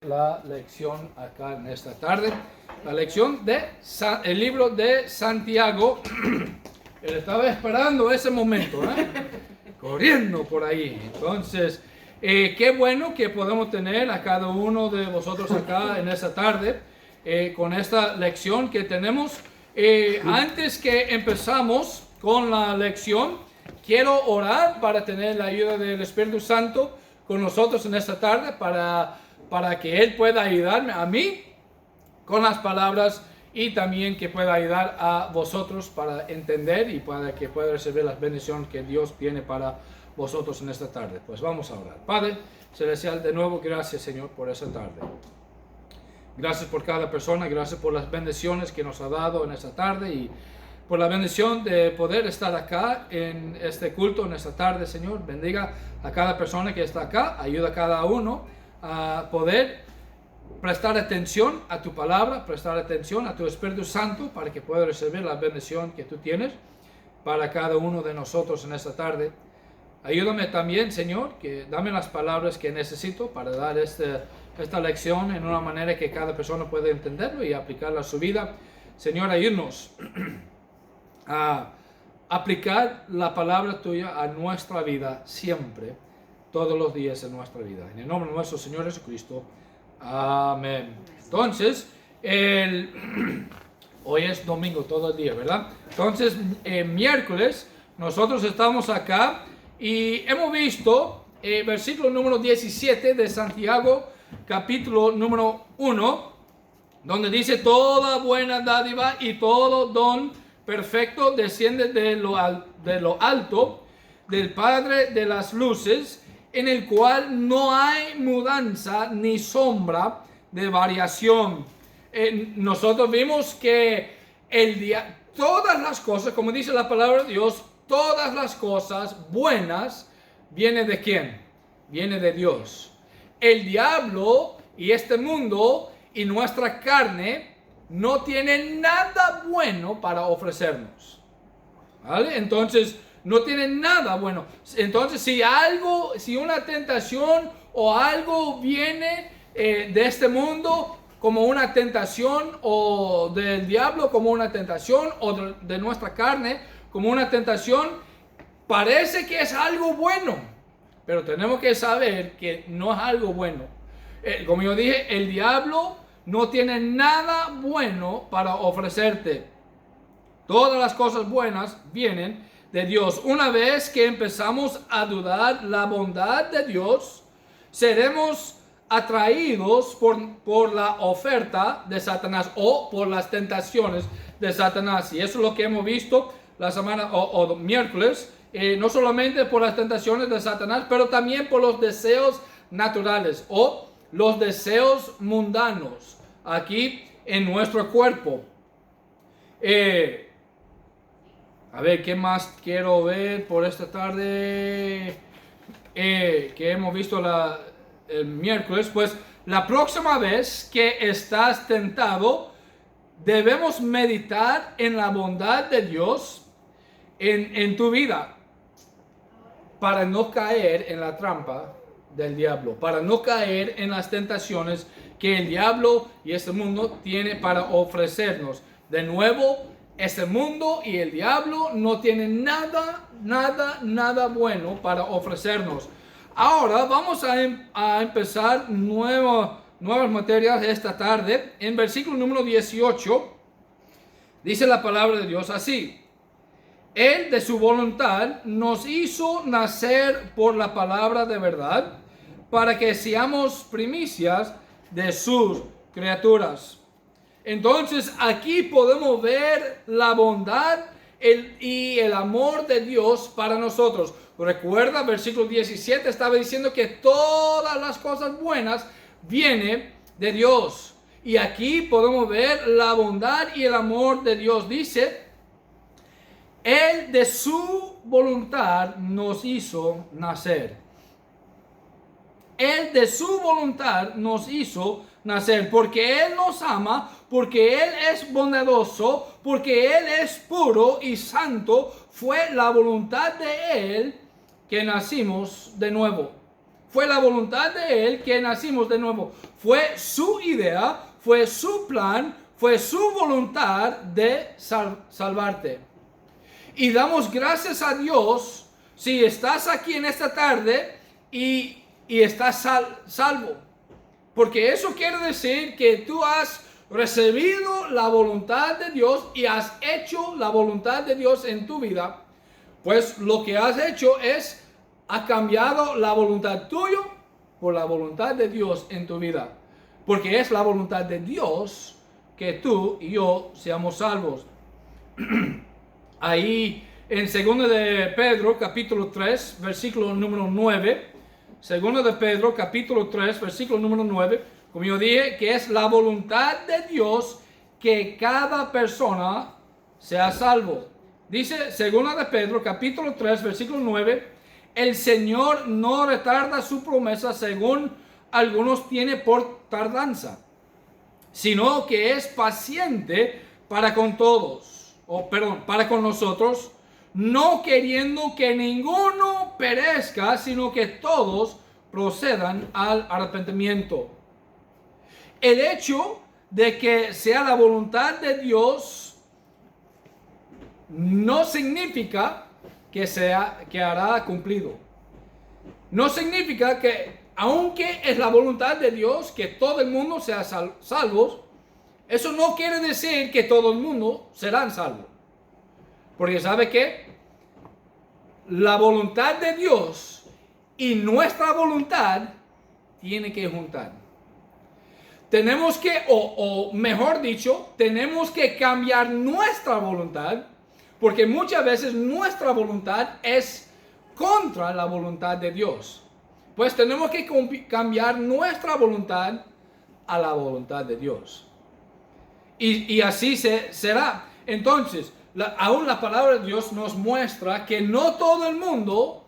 La lección acá en esta tarde, la lección de el libro de Santiago. Él estaba esperando ese momento, corriendo por ahí. Entonces, qué bueno que podemos tener a cada uno de vosotros acá en esta tarde con esta lección que tenemos. Antes que empezamos con la lección, quiero orar para tener la ayuda del Espíritu Santo con nosotros en esta tarde para que Él pueda ayudarme a mí con las palabras y también que pueda ayudar a vosotros para entender y para que pueda recibir las bendiciones que Dios tiene para vosotros en esta tarde. Pues vamos a orar. Padre Celestial, de nuevo gracias, Señor, por esta tarde. Gracias por cada persona, gracias por las bendiciones que nos ha dado en esta tarde y por la bendición de poder estar acá en este culto en esta tarde, Señor. Bendiga a cada persona que está acá, ayuda a cada uno a poder prestar atención a tu palabra, prestar atención a tu Espíritu Santo para que pueda recibir la bendición que tú tienes para cada uno de nosotros en esta tarde. Ayúdame también, Señor, que dame las palabras que necesito para dar esta lección en una manera que cada persona pueda entenderlo y aplicarla a su vida. Señor, ayúdanos a aplicar la palabra tuya a nuestra vida siempre, todos los días de nuestra vida. En el nombre de nuestro Señor Jesucristo. Amén. Entonces, hoy es domingo todo el día, ¿verdad? Entonces, miércoles, nosotros estamos acá y hemos visto versículo número 17 de Santiago, capítulo número 1, donde dice: toda buena dádiva y todo don perfecto desciende de lo alto, del Padre de las luces, en el cual no hay mudanza ni sombra de variación. Nosotros vimos que todas las cosas, como dice la palabra de Dios, todas las cosas buenas vienen de ¿quién? Viene de Dios. El diablo y este mundo y nuestra carne no tienen nada bueno para ofrecernos, ¿vale? Entonces, no tienen nada bueno. Entonces, si una tentación o algo viene de este mundo como una tentación, o del diablo como una tentación, o de nuestra carne como una tentación, parece que es algo bueno, pero tenemos que saber que no es algo bueno. Como yo dije, el diablo no tiene nada bueno para ofrecerte. Todas las cosas buenas vienen de Dios. Una vez que empezamos a dudar la bondad de Dios, seremos atraídos por la oferta de Satanás o por las tentaciones de Satanás. Y eso es lo que hemos visto la semana o miércoles, no solamente por las tentaciones de Satanás, pero también por los deseos naturales o los deseos mundanos aquí en nuestro cuerpo. A ver, ¿qué más quiero ver por esta tarde? Que hemos visto el miércoles. Pues la próxima vez que estás tentado, debemos meditar en la bondad de Dios en tu vida para no caer en la trampa del diablo, para no caer en las tentaciones que el diablo y este mundo tiene para ofrecernos. De nuevo, este mundo y el diablo no tienen nada bueno para ofrecernos. Ahora vamos a empezar nuevas materias esta tarde. En versículo número 18 dice la palabra de Dios así: Él de su voluntad nos hizo nacer por la palabra de verdad, para que seamos primicias de sus criaturas. Entonces aquí podemos ver la bondad y el amor de Dios para nosotros. Recuerda, versículo 17 estaba diciendo que todas las cosas buenas vienen de Dios. Y aquí podemos ver la bondad y el amor de Dios. Dice: Él de su voluntad nos hizo nacer. Él de su voluntad nos hizo nacer, porque Él nos ama, porque Él es bondadoso, porque Él es puro y santo. Fue la voluntad de Él que nacimos de nuevo. Fue la voluntad de Él que nacimos de nuevo. Fue su idea, fue su plan, fue su voluntad de salvarte. Y damos gracias a Dios si estás aquí en esta tarde y estás salvo. Porque eso quiere decir que tú has recibido la voluntad de Dios y has hecho la voluntad de Dios en tu vida. Pues lo que has hecho es, ha cambiado la voluntad tuya por la voluntad de Dios en tu vida. Porque es la voluntad de Dios que tú y yo seamos salvos. Ahí en 2 de Pedro capítulo 3 versículo número 9, 2 de Pedro capítulo 3 versículo número 9, como yo dije, que es la voluntad de Dios que cada persona sea salvo. Dice 2 de Pedro capítulo 3 versículo 9, el Señor no retarda su promesa según algunos tiene por tardanza, sino que es paciente para con todos, para con nosotros, no queriendo que ninguno perezca, sino que todos procedan al arrepentimiento. El hecho de que sea la voluntad de Dios no significa que hará cumplido. No significa que, aunque es la voluntad de Dios que todo el mundo sea salvo, eso no quiere decir que todo el mundo serán salvos. Porque ¿sabe qué? La voluntad de Dios y nuestra voluntad tiene que juntar. Tenemos que, o mejor dicho, tenemos que cambiar nuestra voluntad, porque muchas veces nuestra voluntad es contra la voluntad de Dios. Pues tenemos que cambiar nuestra voluntad a la voluntad de Dios. Y así será. Entonces, aún la palabra de Dios nos muestra que no todo el mundo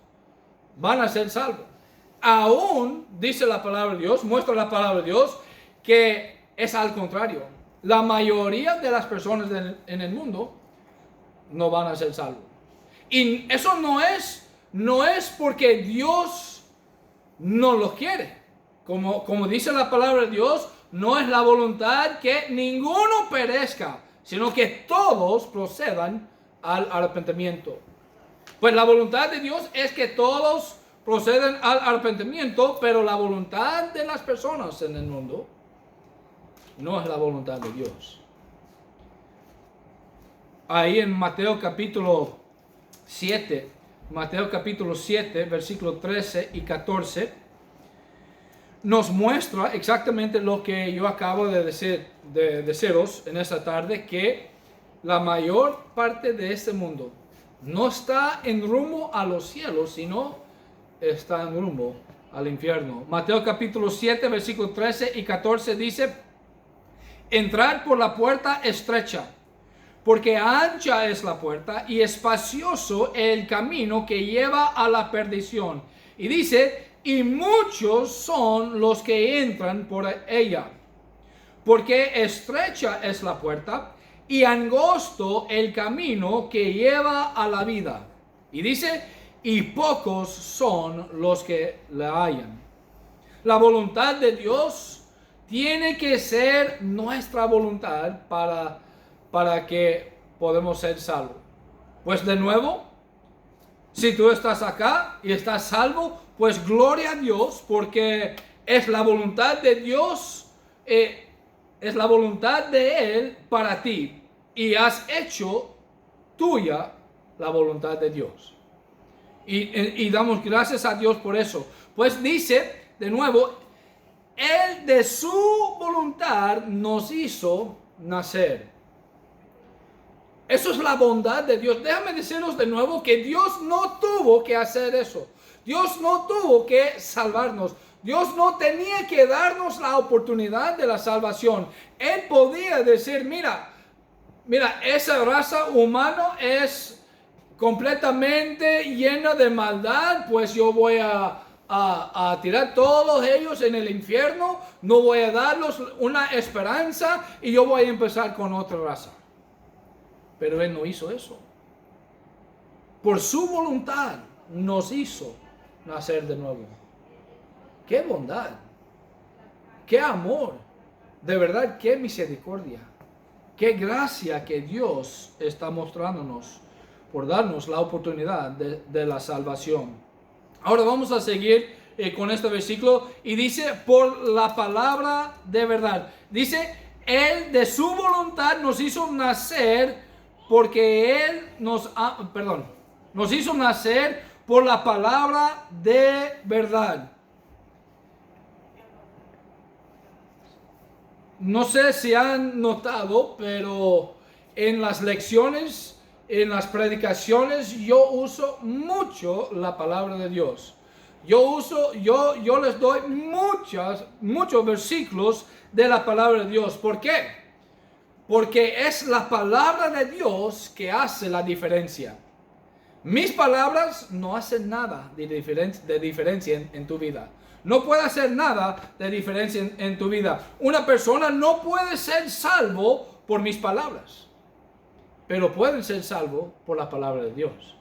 van a ser salvos. Aún, dice la palabra de Dios, muestra la palabra de Dios, que es al contrario. La mayoría de las personas en el mundo no van a ser salvos. Y eso no es porque Dios no los quiere. Como dice la palabra de Dios, no es la voluntad que ninguno perezca, sino que todos procedan al arrepentimiento. Pues la voluntad de Dios es que todos proceden al arrepentimiento, pero la voluntad de las personas en el mundo no es la voluntad de Dios. Ahí en Mateo capítulo 7, versículos 13 y 14, nos muestra exactamente lo que yo acabo de deciros en esta tarde, que la mayor parte de este mundo no está en rumbo a los cielos, sino está en rumbo al infierno. Mateo capítulo 7, versículos 13 y 14 dice: entrad por la puerta estrecha, porque ancha es la puerta y espacioso el camino que lleva a la perdición. Y dice, y muchos son los que entran por ella. Porque estrecha es la puerta y angosto el camino que lleva a la vida. Y dice, y pocos son los que la hallan. La voluntad de Dios tiene que ser nuestra voluntad para que podamos ser salvos. Pues de nuevo, si tú estás acá y estás salvo, pues gloria a Dios, porque es la voluntad de Dios, es la voluntad de Él para ti, y has hecho tuya la voluntad de Dios. Y damos gracias a Dios por eso. Pues dice, de nuevo, Él de su voluntad nos hizo nacer. Eso es la bondad de Dios. Déjame deciros de nuevo que Dios no tuvo que hacer eso. Dios no tuvo que salvarnos. Dios no tenía que darnos la oportunidad de la salvación. Él podía decir, mira, esa raza humana es completamente llena de maldad, pues yo voy a tirar todos ellos en el infierno, no voy a darles una esperanza y yo voy a empezar con otra raza. Pero Él no hizo eso. Por su voluntad nos hizo nacer de nuevo. qué bondad, qué amor, de verdad, qué misericordia, qué gracia que Dios está mostrándonos por darnos la oportunidad de la salvación. Ahora vamos a seguir con este versículo y dice, por la palabra de verdad. Dice, Él de su voluntad nos hizo nacer porque Él nos hizo nacer por la palabra de verdad. No sé si han notado, pero en las lecciones, en las predicaciones, yo uso mucho la palabra de Dios. Yo les doy muchos versículos de la palabra de Dios. ¿Por qué? Porque es la palabra de Dios que hace la diferencia. Mis palabras no hacen nada de diferencia en tu vida. No puede hacer nada de diferencia en tu vida. Una persona no puede ser salvo por mis palabras, pero pueden ser salvos por la palabra de Dios.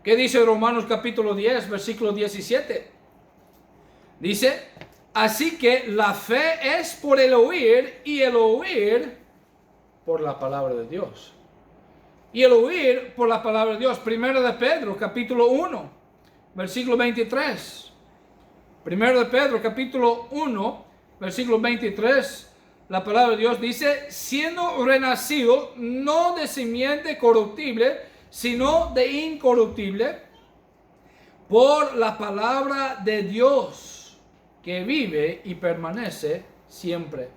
¿Qué dice Romanos capítulo 10, versículo 17? Dice, así que la fe es por el oír y el oír por la palabra de Dios. Y el oír por la palabra de Dios. Primero de Pedro capítulo 1, versículo 23. Primero de Pedro capítulo 1, versículo 23. La palabra de Dios dice, siendo renacido no de simiente corruptible, sino de incorruptible, por la palabra de Dios, que vive y permanece siempre.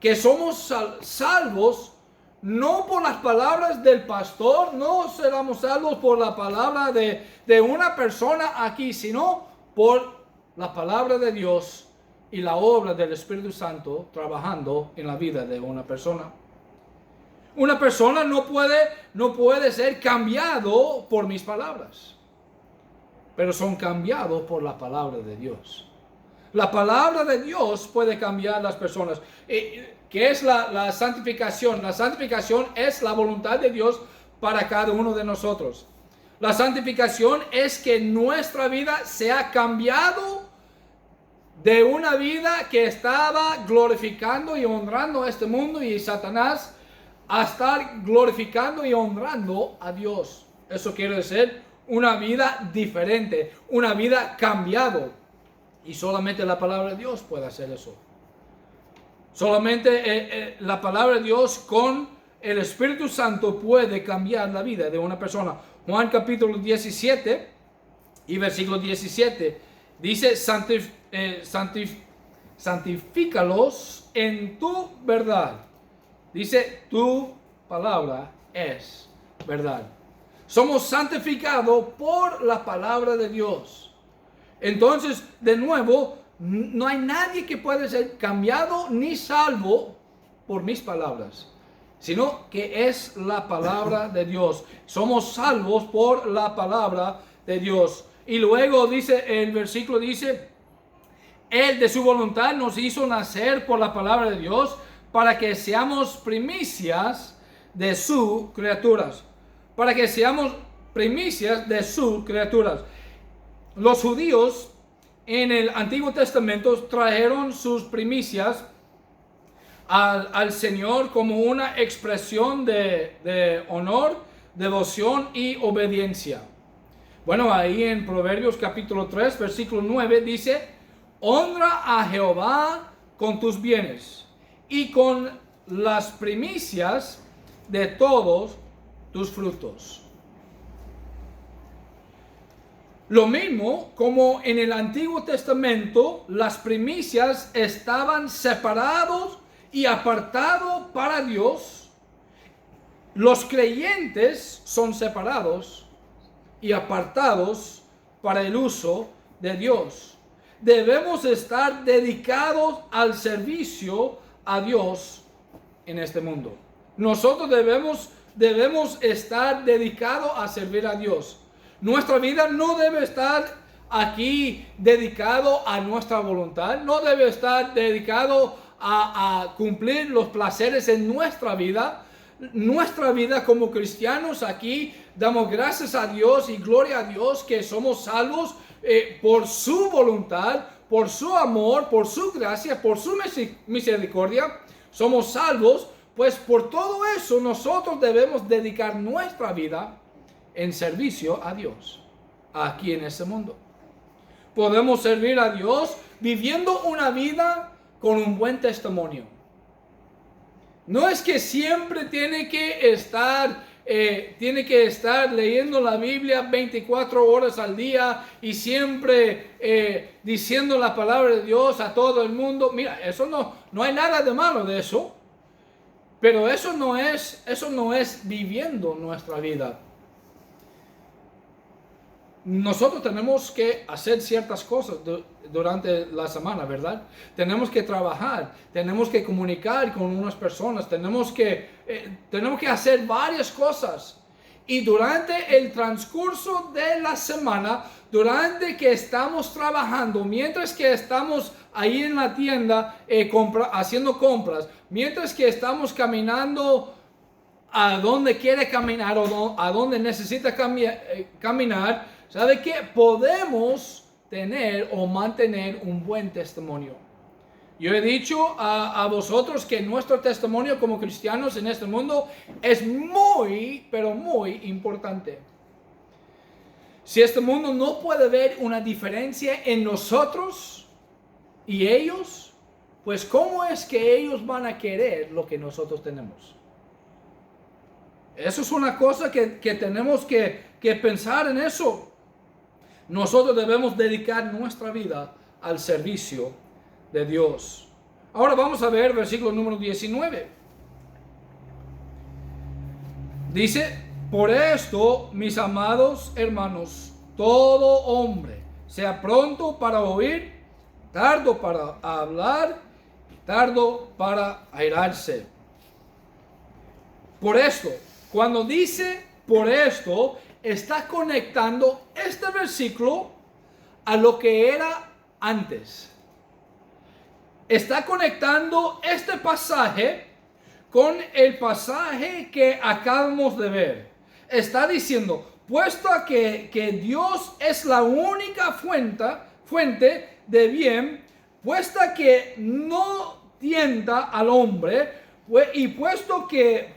Que somos salvos no por las palabras del pastor, no seremos salvos por la palabra de una persona aquí, sino por la palabra de Dios y la obra del Espíritu Santo trabajando en la vida de una persona. Una persona no puede ser cambiado por mis palabras, pero son cambiados por la palabra de Dios. La palabra de Dios puede cambiar a las personas. ¿Qué es la santificación? La santificación es la voluntad de Dios para cada uno de nosotros. La santificación es que nuestra vida sea cambiado de una vida que estaba glorificando y honrando a este mundo y Satanás a estar glorificando y honrando a Dios. Eso quiere decir una vida diferente, una vida cambiado. Y solamente la palabra de Dios puede hacer eso. Solamente la palabra de Dios con el Espíritu Santo puede cambiar la vida de una persona. Juan capítulo 17 y versículo 17 dice, santifícalos en tu verdad. Dice, tu palabra es verdad. Somos santificados por la palabra de Dios. Entonces, de nuevo, no hay nadie que pueda ser cambiado ni salvo por mis palabras, sino que es la palabra de Dios. Somos salvos por la palabra de Dios. Y luego dice, el versículo dice, Él de su voluntad nos hizo nacer por la palabra de Dios para que seamos primicias de sus criaturas. Para que seamos primicias de sus criaturas. Los judíos en el Antiguo Testamento trajeron sus primicias al Señor como una expresión de honor, devoción y obediencia. Bueno, ahí en Proverbios capítulo 3, versículo 9 dice, honra a Jehová con tus bienes y con las primicias de todos tus frutos. Lo mismo como en el Antiguo Testamento, las primicias estaban separados y apartados para Dios. Los creyentes son separados y apartados para el uso de Dios. Debemos estar dedicados al servicio a Dios en este mundo. Nosotros debemos estar dedicados a servir a Dios. Nuestra vida no debe estar aquí dedicado a nuestra voluntad, no debe estar dedicado a cumplir los placeres en nuestra vida. Nuestra vida como cristianos aquí damos gracias a Dios y gloria a Dios que somos salvos por su voluntad, por su amor, por su gracia, por su misericordia, somos salvos. Pues por todo eso nosotros debemos dedicar nuestra vida en servicio a Dios, aquí en este mundo. Podemos servir a Dios viviendo una vida con un buen testimonio. No es que siempre tiene que estar leyendo la Biblia 24 horas al día y siempre diciendo la palabra de Dios a todo el mundo. Mira, eso no hay nada de malo de eso. Pero eso no es viviendo nuestra vida. Nosotros tenemos que hacer ciertas cosas durante la semana, ¿verdad? Tenemos que trabajar, tenemos que comunicar con unas personas, tenemos que hacer varias cosas. Y durante el transcurso de la semana, durante que estamos trabajando, mientras que estamos ahí en la tienda haciendo compras, mientras que estamos caminando a donde quiere caminar o a donde necesita caminar, ¿sabe qué? Podemos tener o mantener un buen testimonio. Yo he dicho a vosotros que nuestro testimonio como cristianos en este mundo es muy, pero muy importante. Si este mundo no puede ver una diferencia en nosotros y ellos, pues ¿cómo es que ellos van a querer lo que nosotros tenemos? Eso es una cosa que tenemos que pensar en eso. Nosotros debemos dedicar nuestra vida al servicio de Dios. Ahora vamos a ver versículo número 19. Dice: por esto, mis amados hermanos, todo hombre sea pronto para oír, tardo para hablar, tardo para airarse. Por esto, cuando dice por esto, está conectando este versículo a lo que era antes. Está conectando este pasaje con el pasaje que acabamos de ver. Está diciendo, puesto que Dios es la única fuente de bien, puesto que no tienta al hombre, y puesto que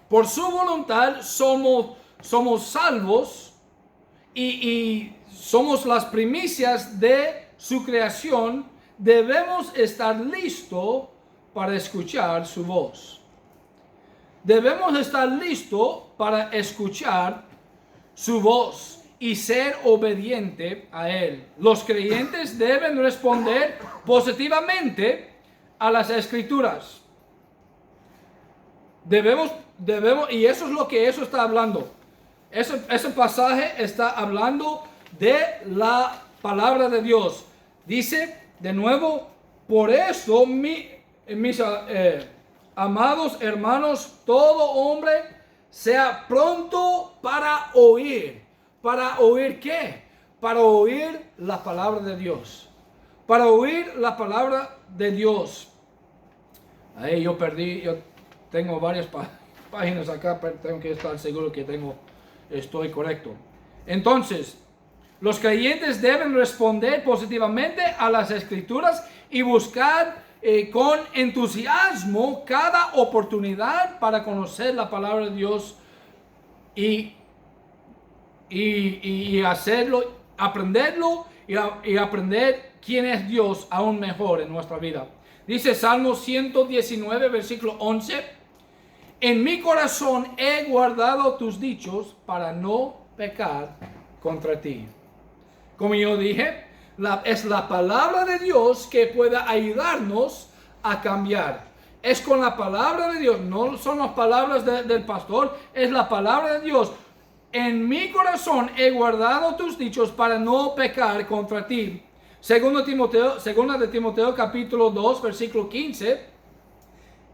por su voluntad somos salvos y somos las primicias de su creación, debemos estar listos para escuchar su voz. Debemos estar listos para escuchar su voz y ser obediente a Él. Los creyentes deben responder positivamente a las Escrituras. Debemos, y eso es lo que eso está hablando. Ese pasaje está hablando de la palabra de Dios. Dice de nuevo, por eso, mis amados hermanos, todo hombre sea pronto para oír. ¿Para oír qué? Para oír la palabra de Dios. Para oír la palabra de Dios. Ahí yo tengo varias páginas acá, pero tengo que estar seguro que estoy correcto. Entonces, los creyentes deben responder positivamente a las Escrituras y buscar con entusiasmo cada oportunidad para conocer la palabra de Dios y hacerlo, aprenderlo y aprender quién es Dios aún mejor en nuestra vida. Dice Salmo 119, versículo 11: en mi corazón he guardado tus dichos para no pecar contra ti. Como yo dije, es la palabra de Dios que puede ayudarnos a cambiar. Es con la palabra de Dios, no son las palabras del pastor, es la palabra de Dios. En mi corazón he guardado tus dichos para no pecar contra ti. Segunda de Timoteo capítulo 2, versículo 15,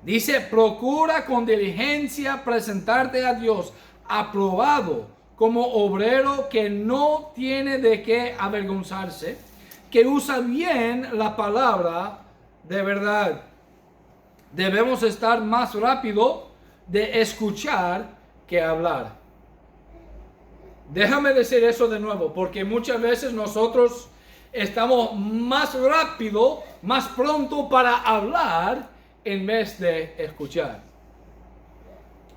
dice: procura con diligencia presentarte a Dios aprobado, como obrero que no tiene de qué avergonzarse, que usa bien la palabra de verdad. Debemos estar más rápido de escuchar que hablar. Déjame decir eso de nuevo, porque muchas veces nosotros estamos más rápido, más pronto para hablar en vez de escuchar.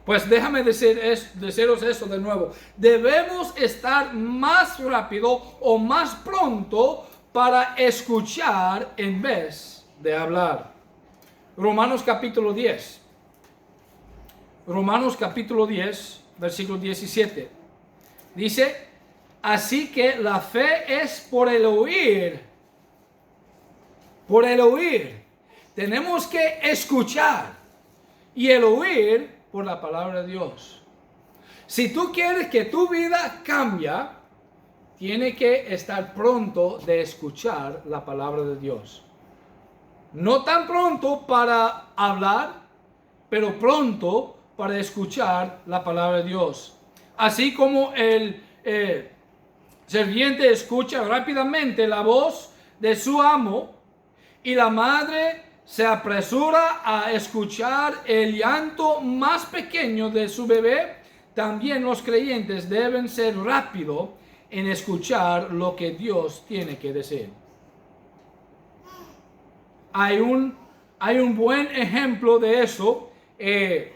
Pues déjame deciros eso de nuevo. Debemos estar más rápido o más pronto para escuchar en vez de hablar. Romanos capítulo 10. Romanos capítulo 10, versículo 17. Dice, así que la fe es por el oír. Por el oír. Tenemos que escuchar. Y el oír por la palabra de Dios. Si tú quieres que tu vida cambie, tiene que estar pronto de escuchar la palabra de Dios. No tan pronto para hablar, pero pronto para escuchar la palabra de Dios. Así como el sirviente escucha rápidamente la voz de su amo y la madre se apresura a escuchar el llanto más pequeño de su bebé, también los creyentes deben ser rápidos en escuchar lo que Dios tiene que decir. Hay un buen ejemplo de eso, de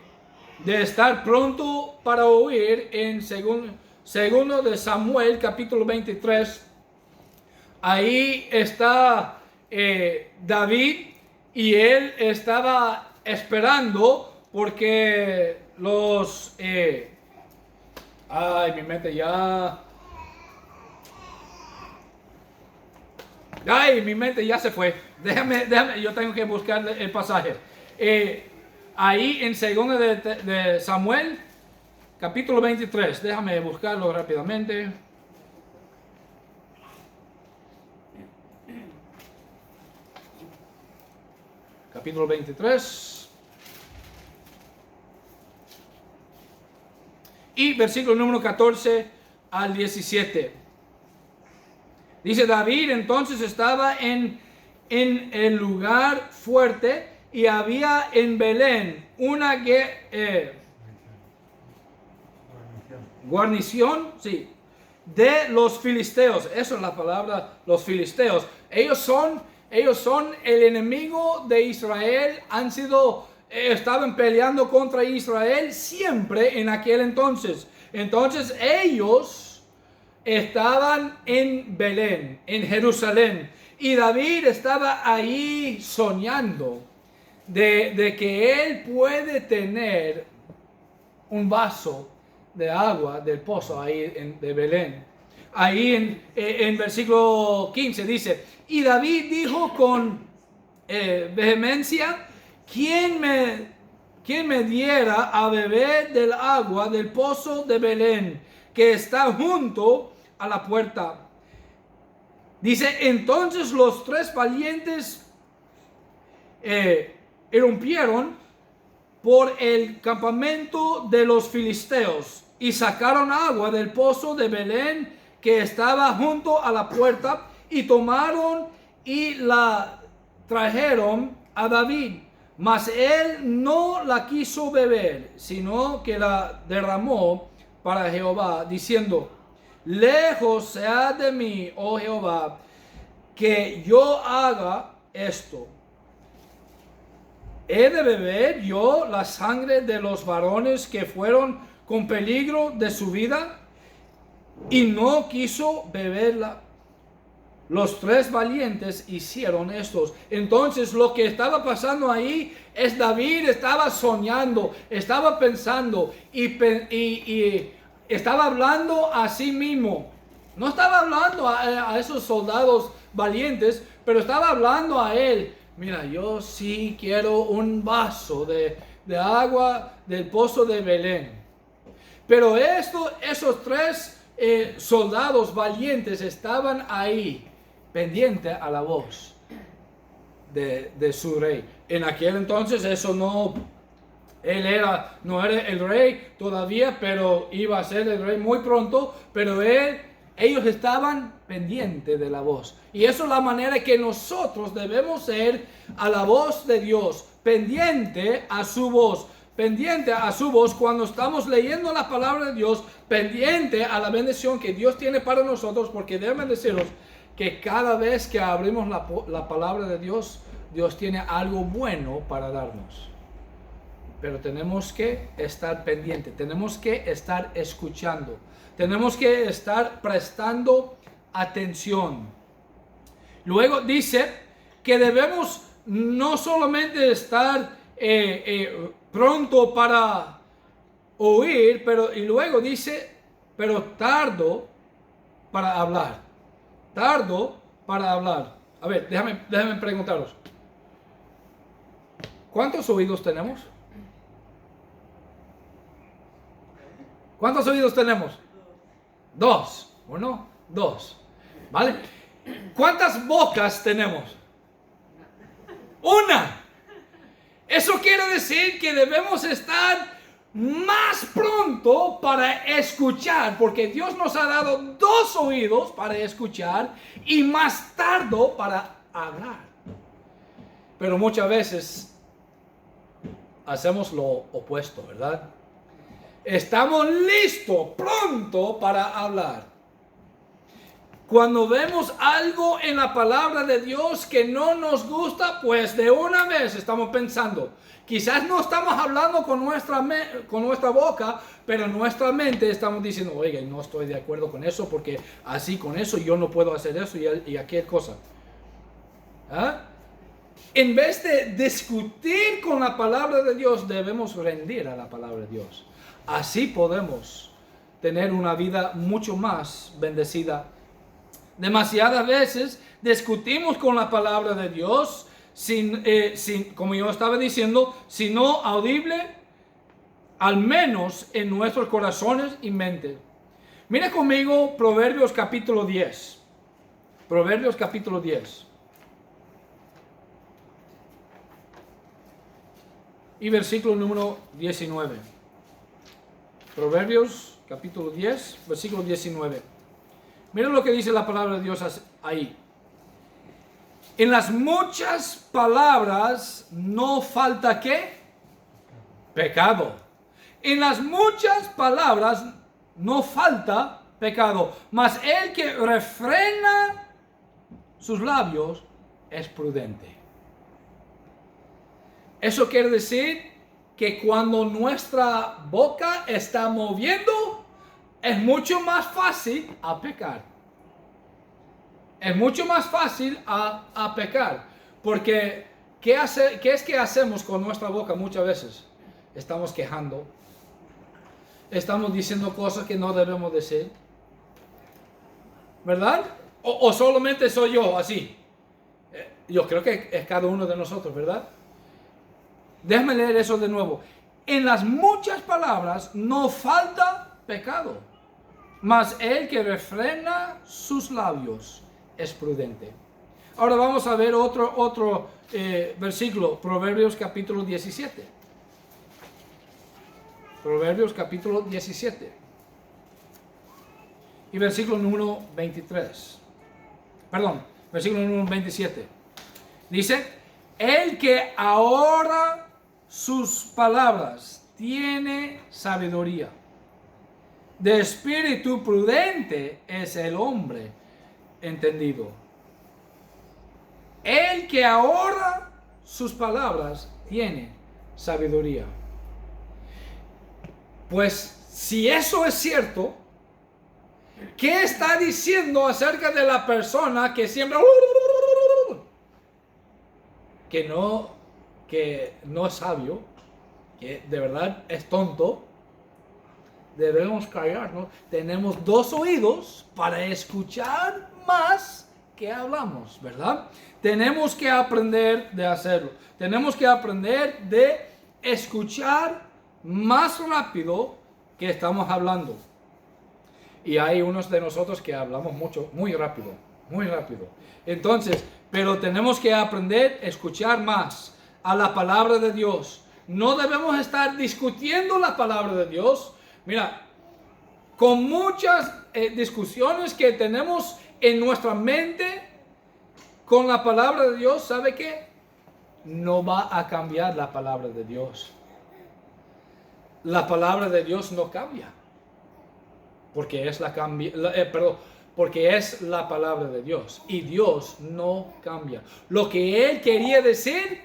estar pronto para oír en segundo de Samuel capítulo 23. Ahí está David y él estaba esperando porque los mi mente ya mi mente ya se fue. Déjame, yo tengo que buscar el pasaje. Ahí en segundo de Samuel, capítulo 23. Déjame buscarlo rápidamente. Capítulo 23. Y versículo número 14 al 17. Dice, David entonces estaba en el lugar fuerte y había en Belén una guarnición, sí, de los filisteos. Eso es la palabra, los filisteos. Ellos son el enemigo de Israel. Estaban peleando contra Israel siempre en aquel entonces. Entonces ellos estaban en Belén, en Jerusalén, y David estaba ahí soñando de que él puede tener un vaso de agua del pozo ahí de Belén. Ahí en versículo 15 dice, y David dijo con vehemencia, ¿quién me diera a beber del agua del pozo de Belén, que está junto a la puerta? Dice, entonces los tres valientes irrumpieron por el campamento de los filisteos y sacaron agua del pozo de Belén que estaba junto a la puerta, y tomaron y la trajeron a David. Mas él no la quiso beber, sino que la derramó para Jehová, diciendo, lejos sea de mí, oh Jehová, que yo haga esto. ¿He de beber yo la sangre de los varones que fueron con peligro de su vida? Y no quiso beberla. Los tres valientes hicieron estos. Entonces lo que estaba pasando ahí es David estaba soñando, estaba pensando y estaba hablando a sí mismo. No estaba hablando a esos soldados valientes, pero estaba hablando a él. Mira, yo sí quiero un vaso de agua del pozo de Belén. Pero esos tres soldados valientes estaban ahí, pendientes a la voz de su rey. En aquel entonces eso no era el rey todavía, pero iba a ser el rey muy pronto. Pero ellos estaban pendientes de la voz. Y eso es la manera que nosotros debemos ser a la voz de Dios, pendiente a su voz. pendiente a su voz, cuando estamos leyendo la palabra de Dios, pendiente a la bendición que Dios tiene para nosotros, porque déjenme deciros que cada vez que abrimos la palabra de Dios, Dios tiene algo bueno para darnos. Pero tenemos que estar pendientes, tenemos que estar escuchando, tenemos que estar prestando atención. Luego dice que debemos no solamente estar pronto para oír, y luego dice, pero tardo para hablar. Tardo para hablar. A ver, déjame preguntaros. ¿Cuántos oídos tenemos? ¿Cuántos oídos tenemos? Dos. Uno, dos. ¿Vale? ¿Cuántas bocas tenemos? Una. Eso quiere decir que debemos estar más pronto para escuchar, porque Dios nos ha dado dos oídos para escuchar y más tardo para hablar. Pero muchas veces hacemos lo opuesto, ¿verdad? Estamos listos, pronto para hablar. Cuando vemos algo en la palabra de Dios que no nos gusta, pues de una vez estamos pensando. Quizás no estamos hablando con nuestra boca, pero en nuestra mente estamos diciendo, oiga, no estoy de acuerdo con eso, porque así con eso yo no puedo hacer eso y aquella cosa. ¿Ah? En vez de discutir con la palabra de Dios, debemos rendir a la palabra de Dios. Así podemos tener una vida mucho más bendecida. Demasiadas veces discutimos con la palabra de Dios sin, como yo estaba diciendo, sino audible, al menos en nuestros corazones y mentes. Mira conmigo Proverbios capítulo 10. Proverbios capítulo 10. Y versículo número 19. Proverbios capítulo 10, versículo 19. Miren lo que dice la palabra de Dios ahí. En las muchas palabras no falta ¿qué? Pecado. En las muchas palabras no falta pecado. Mas el que refrena sus labios es prudente. Eso quiere decir que cuando nuestra boca está moviendo, es mucho más fácil a pecar. Es mucho más fácil a pecar. Porque, ¿qué es que hacemos con nuestra boca muchas veces? Estamos quejando. Estamos diciendo cosas que no debemos decir. ¿Verdad? O solamente soy yo así. Yo creo que es cada uno de nosotros, ¿verdad? Déjame leer eso de nuevo. En las muchas palabras no falta pecado, mas el que refrena sus labios es prudente. Ahora vamos a ver otro versículo, Proverbios capítulo 17. Proverbios capítulo 17. Y versículo número 23. Perdón, versículo número 27. Dice, el que ahorra sus palabras tiene sabiduría. De espíritu prudente es el hombre entendido. El que ahorra sus palabras tiene sabiduría. Pues si eso es cierto, ¿qué está diciendo acerca de la persona que siempre que no es sabio, que de verdad es tonto? Debemos callarnos. Tenemos dos oídos para escuchar más que hablamos, ¿verdad? Tenemos que aprender de hacerlo. Tenemos que aprender de escuchar más rápido que estamos hablando. Y hay unos de nosotros que hablamos muy rápido, muy rápido. Entonces, pero tenemos que aprender a escuchar más a la palabra de Dios. No debemos estar discutiendo la palabra de Dios. Mira, con muchas discusiones que tenemos en nuestra mente con la palabra de Dios, ¿sabe qué? No va a cambiar la palabra de Dios. la palabra de Dios no cambia. Porque es porque es la palabra de Dios. Y Dios no cambia. Lo que Él quería decir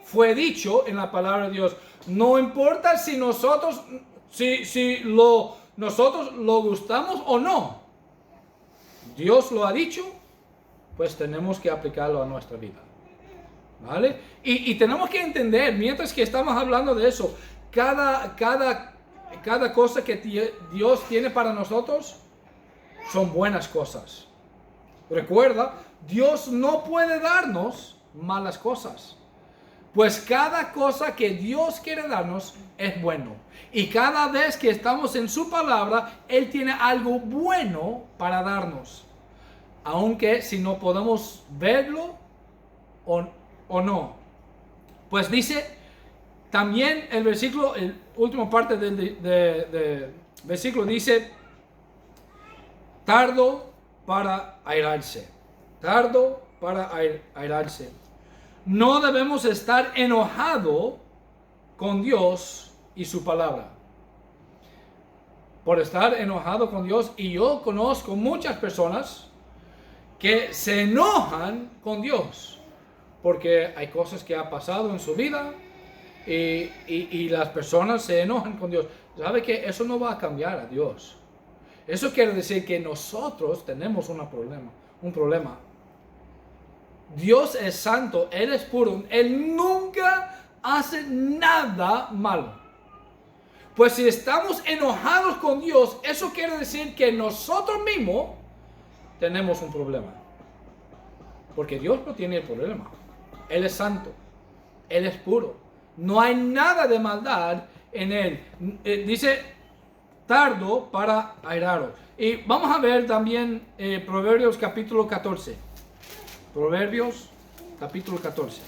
fue dicho en la palabra de Dios. No importa si nosotros lo gustamos o no. Dios lo ha dicho, pues tenemos que aplicarlo a nuestra vida. ¿Vale? Y tenemos que entender, mientras que estamos hablando de eso, cada cosa que Dios tiene para nosotros son buenas cosas. Recuerda, Dios no puede darnos malas cosas. Pues cada cosa que Dios quiere darnos es bueno. Y cada vez que estamos en su palabra, Él tiene algo bueno para darnos. Aunque si no podemos verlo o no. Pues dice también el versículo, el último parte del versículo dice, tardo para airarse. Tardo para airarse. No debemos estar enojados con Dios y su palabra. Por estar enojado con Dios, y yo conozco muchas personas que se enojan con Dios porque hay cosas que han pasado en su vida y las personas se enojan con Dios. ¿Sabe que eso no va a cambiar a Dios? Eso quiere decir que nosotros tenemos un problema. Dios es santo, Él es puro, Él nunca hace nada malo. Pues si estamos enojados con Dios, eso quiere decir que nosotros mismos tenemos un problema. Porque Dios no tiene el problema. Él es santo, Él es puro. No hay nada de maldad en Él. Dice, tardo para airaros. Y vamos a ver también Proverbios capítulo 14. Proverbios capítulo 14.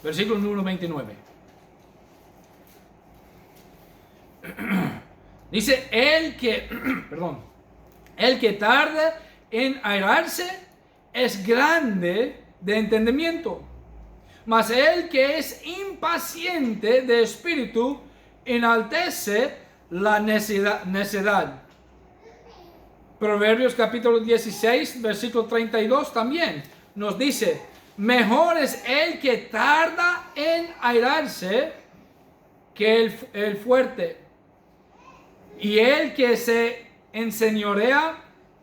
Versículo número 29. Dice, el que tarde en airarse es grande de entendimiento, mas el que es impaciente de espíritu enaltece la necedad. Proverbios capítulo 16, versículo 32 también nos dice, mejor es el que tarda en airarse que el fuerte, y el que se enseñorea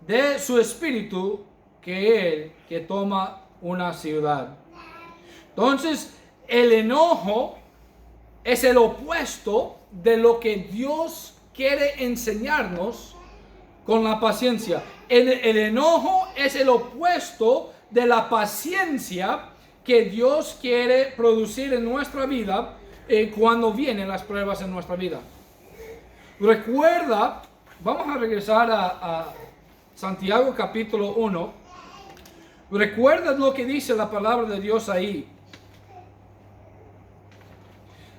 de su espíritu que el que toma una ciudad. Entonces, el enojo es el opuesto de lo que Dios quiere enseñarnos con la paciencia. El enojo es el opuesto de la paciencia que Dios quiere producir en nuestra vida cuando vienen las pruebas en nuestra vida. Recuerda, vamos a regresar a Santiago capítulo 1. Recuerda lo que dice la palabra de Dios ahí.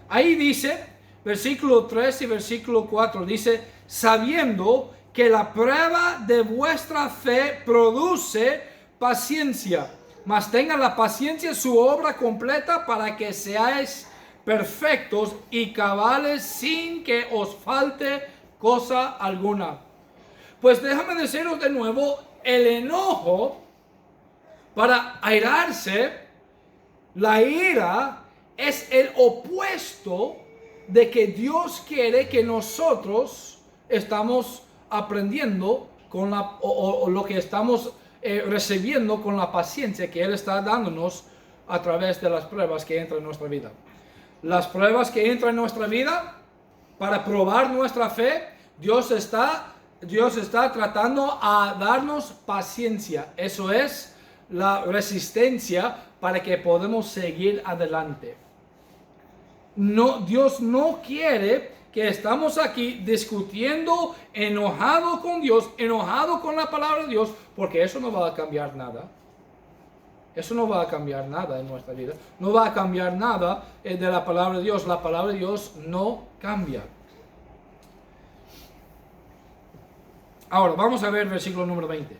Ahí dice, versículo 3 y versículo 4, dice, sabiendo que la prueba de vuestra fe produce paciencia, mas tenga la paciencia su obra completa para que seáis perfectos y cabales sin que os falte cosa alguna. Pues déjame deciros de nuevo, el enojo para airarse, la ira es el opuesto de que Dios quiere que nosotros estamos aprendiendo con lo que estamos recibiendo con la paciencia que Él está dándonos a través de las pruebas que entran en nuestra vida. Las pruebas que entran en nuestra vida para probar nuestra fe, Dios está tratando a darnos paciencia. Eso es la resistencia para que podamos seguir adelante. No, Dios no quiere que estamos aquí discutiendo, enojado con Dios, enojado con la palabra de Dios, porque eso no va a cambiar nada. Eso no va a cambiar nada en nuestra vida. No va a cambiar nada de la palabra de Dios. La palabra de Dios no cambia. Ahora, vamos a ver el versículo número 20.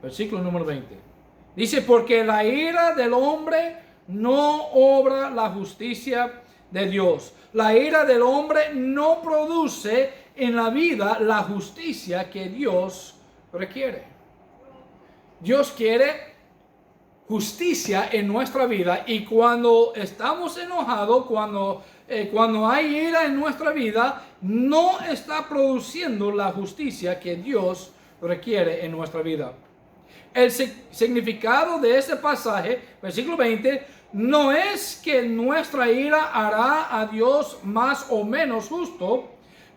Versículo número 20. Dice, porque la ira del hombre no obra la justicia de Dios. La ira del hombre no produce en la vida la justicia que Dios requiere. Dios quiere justicia en nuestra vida, y cuando estamos enojados, cuando hay ira en nuestra vida, no está produciendo la justicia que Dios requiere en nuestra vida. El significado de este pasaje, versículo 20, no es que nuestra ira hará a Dios más o menos justo,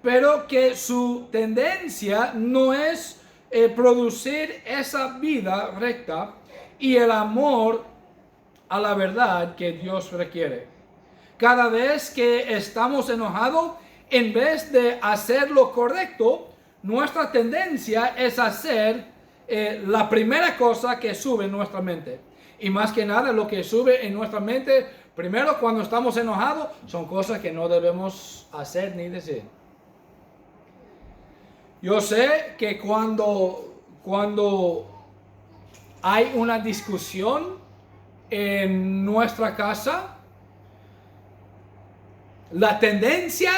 pero que su tendencia no es producir esa vida recta y el amor a la verdad que Dios requiere. Cada vez que estamos enojados, en vez de hacer lo correcto, nuestra tendencia es hacer la primera cosa que sube en nuestra mente. Y más que nada, lo que sube en nuestra mente, primero cuando estamos enojados, son cosas que no debemos hacer ni decir. Yo sé que cuando hay una discusión en nuestra casa, la tendencia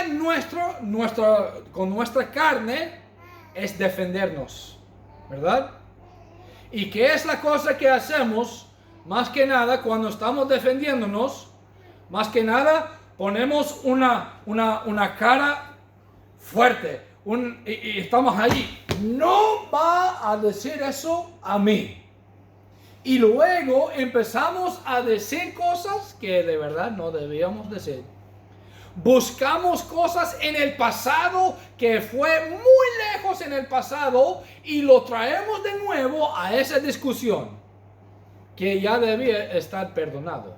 con nuestra carne es defendernos, ¿verdad? ¿Y qué es la cosa que hacemos? Más que nada, cuando estamos defendiéndonos, más que nada ponemos una cara fuerte, y estamos allí. No va a decir eso a mí. Y luego empezamos a decir cosas que de verdad no debíamos decir. Buscamos cosas en el pasado que fue muy lejos en el pasado y lo traemos de nuevo a esa discusión que ya debía estar perdonado.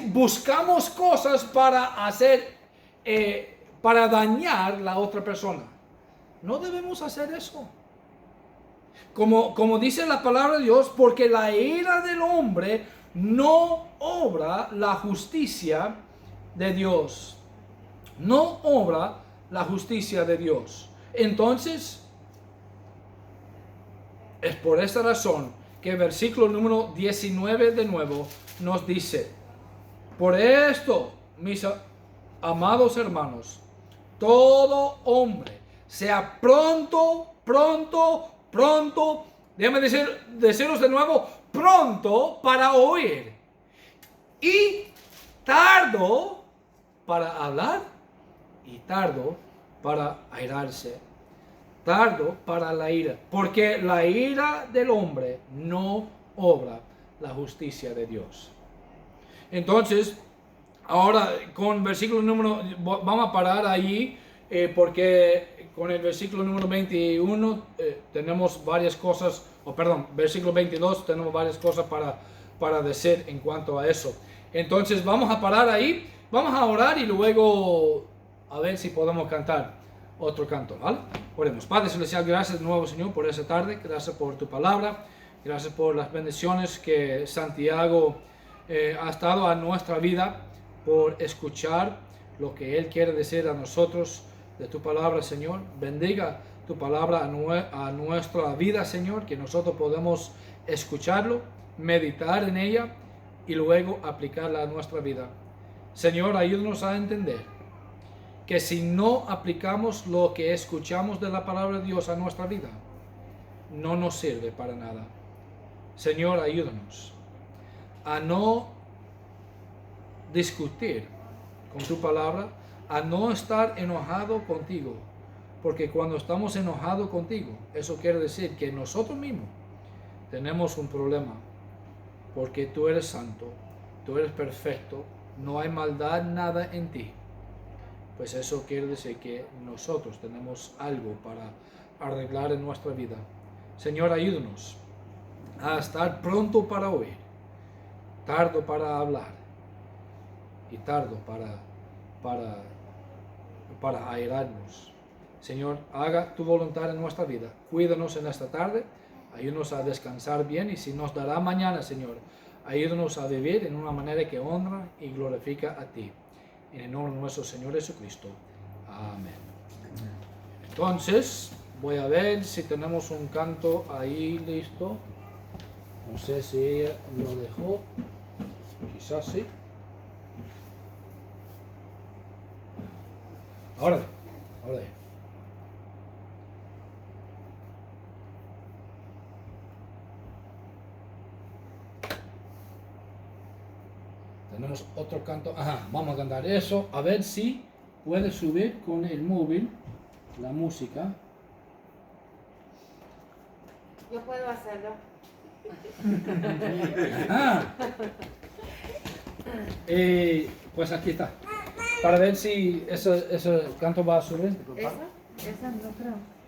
Buscamos cosas para hacer, para dañar la otra persona. No debemos hacer eso. Como dice la palabra de Dios, porque la ira del hombre no obra la justicia de Dios. No obra la justicia de Dios. Entonces, es por esta razón que el versículo número 19 de nuevo nos dice: por esto, mis amados hermanos, todo hombre sea pronto, déjame deciros de nuevo, pronto para oír y tardo para hablar y tardo para airarse, tardo para la ira, porque la ira del hombre no obra la justicia de Dios. Entonces, ahora con versículo número, vamos a parar allí, porque con el versículo número 21 tenemos varias cosas, versículo 22 tenemos varias cosas para decir en cuanto a eso. Entonces vamos a parar ahí, vamos a orar y luego a ver si podemos cantar otro canto, ¿vale? Oremos. Padre Celestial, gracias de nuevo, Señor, por esta tarde, gracias por tu palabra, gracias por las bendiciones que Santiago ha estado a nuestra vida, por escuchar lo que Él quiere decir a nosotros de tu palabra, Señor. Bendiga tu palabra a nuestra vida, Señor, que nosotros podemos escucharlo, meditar en ella y luego aplicarla a nuestra vida. Señor, ayúdanos a entender que si no aplicamos lo que escuchamos de la palabra de Dios a nuestra vida, no nos sirve para nada. Señor, ayúdanos a no discutir con tu palabra, a no estar enojado contigo, porque cuando estamos enojados contigo, eso quiere decir que nosotros mismos tenemos un problema, porque tú eres santo, tú eres perfecto, no hay maldad nada en ti. Pues eso quiere decir que nosotros tenemos algo para arreglar en nuestra vida. Señor, ayúdanos a estar pronto para oír, tardo para hablar y tardo para airarnos. Señor, haga tu voluntad en nuestra vida. Cuídanos en esta tarde, ayúdanos a descansar bien, y si nos dará mañana, Señor, ayúdanos a vivir en una manera que honra y glorifica a ti. En el nombre de nuestro Señor Jesucristo. Amén. Entonces, Voy a ver si tenemos un canto ahí listo. No sé si ella lo dejó. Quizás sí. Ahora. Tenemos otro canto. Ajá, vamos a cantar eso. A ver si puede subir con el móvil la música. Yo puedo hacerlo. Ah. Pues aquí está. Para ver si ese canto va a subir. ¿Esa? Esa no creo.